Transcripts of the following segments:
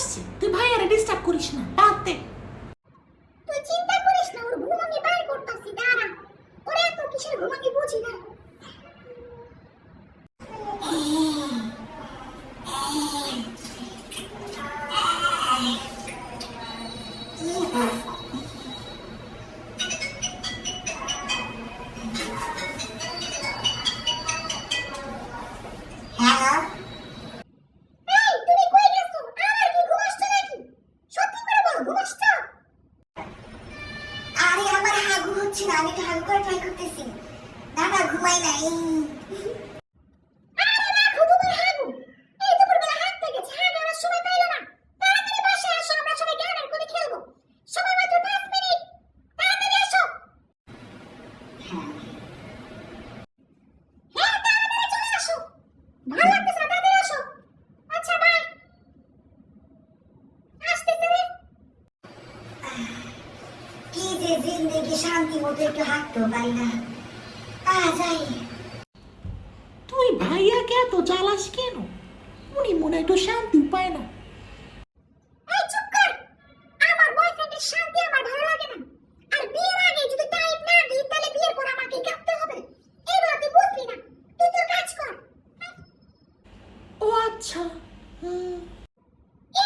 আসছে, তুই ভাইয়ারে ডিস্টার্ব করিস না, বাদ দে। তুই চিন্তা করিস না, ওর ঘুম আমি বাইর করতেছি, দাঁড়া। ওরে এত কিসের ঘুম আমি বুঝি না। হ্যাঁ এই তুমি কই গেছো? আমার কি ঘুম আসছে নাকি? সত্যি করে বল, ঘুম আসছে? আরে আমার হাগু হচ্ছে না, আমি তো হাগু করে ট্রাই করতেছি। না না ঘুমাই নাই। আরে রাখো তোমার হাগু। এই দুপুরবেলা হাঁটতে গেছে, হাগানোর সময় পাইলো না। তাড়াতাড়ি বাসায় আসো, আমরা সবাই গানের কলি খেলবো। সময় মাত্র 5 মিনিট, তাড়াতাড়ি আসো। হ্যাঁ হ্যাঁ তাড়াতাড়ি চলে আসো, ভালো লাগতেছে না, তাড়াতাড়ি আসো। আচ্ছা বাই। আসতেছে রে। কি যে জিন্দেগি, শান্তি মতো একটু হাঁটতেও পারি না। যাই। তুই ভাইয়াকে এত জ্বালাস কেন? উনি মনে হয় একটু শান্তি পায় না। এই চুপ কর। আমার বয়ফ্রেন্ডের শান্তি আমার ভালো লাগে না। আর বিয়ের আগে যদি টাইম না দিই, তাহলে বিয়ের পর আমাকে কাঁদতে হবে। এগুলো তুই বুঝবি না, তুই তোর কাজ কর। ও আচ্ছা,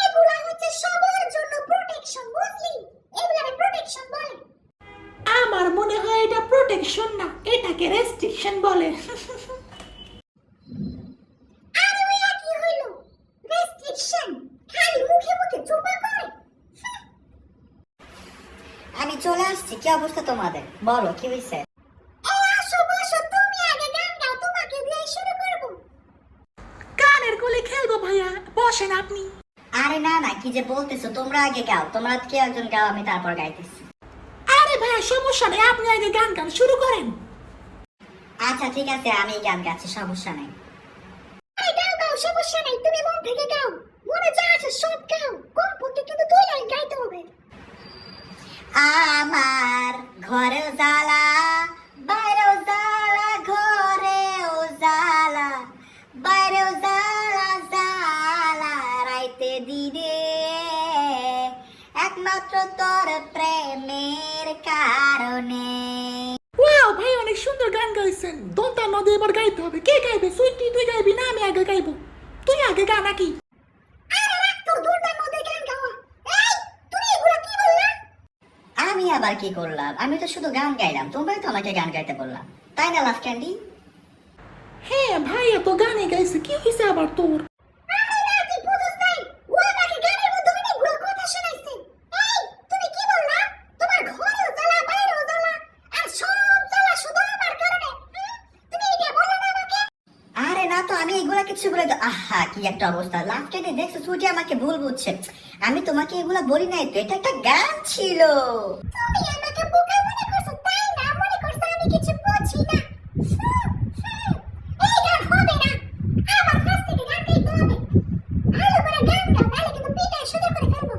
এগুলা হচ্ছে সবার জন্য প্রোটেকশন, বুঝলি? এগুলাকে প্রোটেকশন বলে। আমার মনে হয় এটা প্রোটেকশন না, এটাকে রেস্ট্রিকশন বলে। আর ওই একই হইল রেস্ট্রিকশন, খালি মুখে মুখে চোপা করে। আমি চলে আসছি। কি অবস্থা তোমাদের? বলো কি হয়েছে? এই আসো বসো, তুমি আগে গান গাও, তোমাকে দিয়ে শুরু করব। গানের কলি খেলবো ভাইয়া, বসেন আপনি। আরে না না, কি যে বলতেছো, তোমরা আগে গাও। তোমরা কেউ একজন গাও, আমি তারপর গাইতেছি। আরে ভাইয়া সমস্যা নেই, আপনি আগে গান গান শুরু করেন। আচ্ছা ঠিক আছে, আমি গান গাচ্ছি, সমস্যা নেই। এই গাও গাও, সমস্যা নেই, তুমি মন থেকে গাও। মনে যা আছে সব গাও, কমপক্ষে কিন্তু 2 লাইন গাইতে হবে। আমার ঘরেও জ্বালা, বাইরেও জ্বালা, ঘরেও জ্বালা, বাইরেও জ্বালা, জ্বালা রাইতে দিনে, একমাত্র তোর প্রেমের কারণে। ওয়াও ভাই, অনেক সুন্দর গান গাইছেন। দন্তা নদী এবার গাইতে হবে। কে গাইবে? সুইটি তুই গাইবি না আমি আগে গাইবো? তুই আগে গা নাকি? আরে রাখ তোর দুলটার মধ্যে গান গাওয়া। এই তুমি এগুলা কি বললা? আমি আবার কি করলাম? আমি তো শুধু গান গাইলাম, তোমরাই তো আমাকে গান গাইতে বললাম, তাই না লাভ ক্যান্ডি? হ্যাঁ ভাইয়া তো গানে গাইছে, কি হয়েছে আবার তোর? আরে না, তুই বুঝছ নাই, ও আমাকে গানের মধ্যে অনেকগুলো কথা শোনাইছে। এই তুমি কি বললা? তোমার ঘরেও জ্বালা, বাইরেও জ্বালা, আর সব জ্বালা শুধু আমার কারণে। তুমি এটা বললা না আমাকে? আরে না তো, আমি এগুলা কিছু বলে আহা কি একটা অবস্থা। লাভ ক্যান্ডি দেখছো, সুইটি আমাকে ভুল বুঝছে। আমি তোমাকে এগুলা বলি নাই তো, এটা একটা গান ছিল। তুমি আমাকে বোকা মনে করছো, তাই না? মনে করছো আমি কিছু বুঝি না। এই গান হবে না, আমার কাছ থেকে গান গাইতে হবে। ভালো করে গান গাও, নাহলে কিন্তু পিটাই সোজা করে ফেলবো।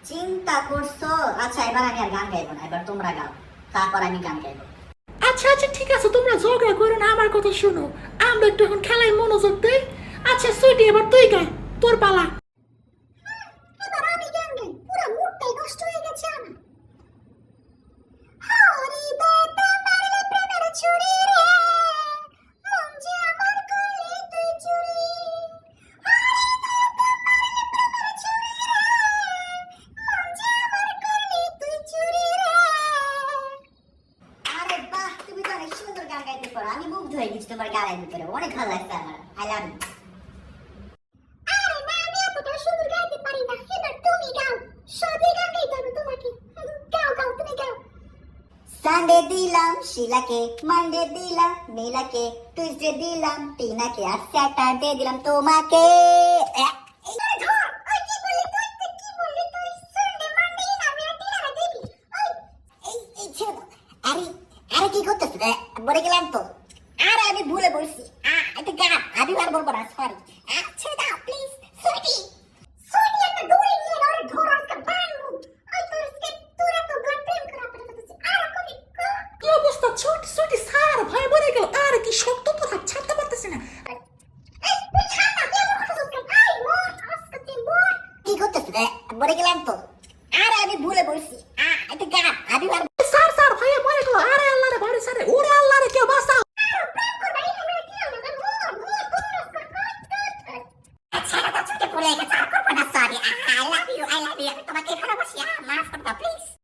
চিন্তা করছো? আচ্ছা এবার আমি আর গান গাইবো না, এবার তোমরা গাও, তারপর আমি গান গাইবো। আচ্ছা আচ্ছা ঠিক আছে, তোমরা ঝগড়া করো না, আমার কথা শোনো। আমরা একটু এখন খেলায় মনোযোগ দেই। আচ্ছা সুইটি এবার তুই গা, তোর পালা। এবার আমি গান গাই, পুরো মুডটাই নষ্ট হয়ে গেছে আমার। হরিদয় তোমার প্রেমের ছুরি রে, মন যে আমার করলি তুই চুরি। হরিদয় তোমার প্রেমের ছুরি রে, মন যে আমার করলি তুই চুরি রে। আরে বাহ, তুমি তো অনেক সুন্দর গান গাইতে পারো। আমি মুগ্ধ হয়ে গেছি তোমার গানের ভিতরে, অনেক ভালো লাগছে আমার। I love you. আরে না, আমি এতটা সুন্দর গাইতে পারি না, এবার তুমি গাও। সবই গান গাইতে হবে তোমাকে। গাও গাও, তুমি গাও। সানডে দিলাম শিলাকে, মানডে দিলাম নীলাকে, টুইসডে দিলাম টিনাকে, আর স্যাটারডে দিলাম তোমাকে। আরে ধর, ওই কি বললি তুই? তুই কি বললি তুই? সানডে মানডে আমি আর টিনারে দিবি? ওই এই ছেড়ে দাও। আরে আরে কি করতেছ? মরে গেলাম তো। আরে আমি ভুলে বলছি। এটা গান, আমি আর বলবো না, সরি।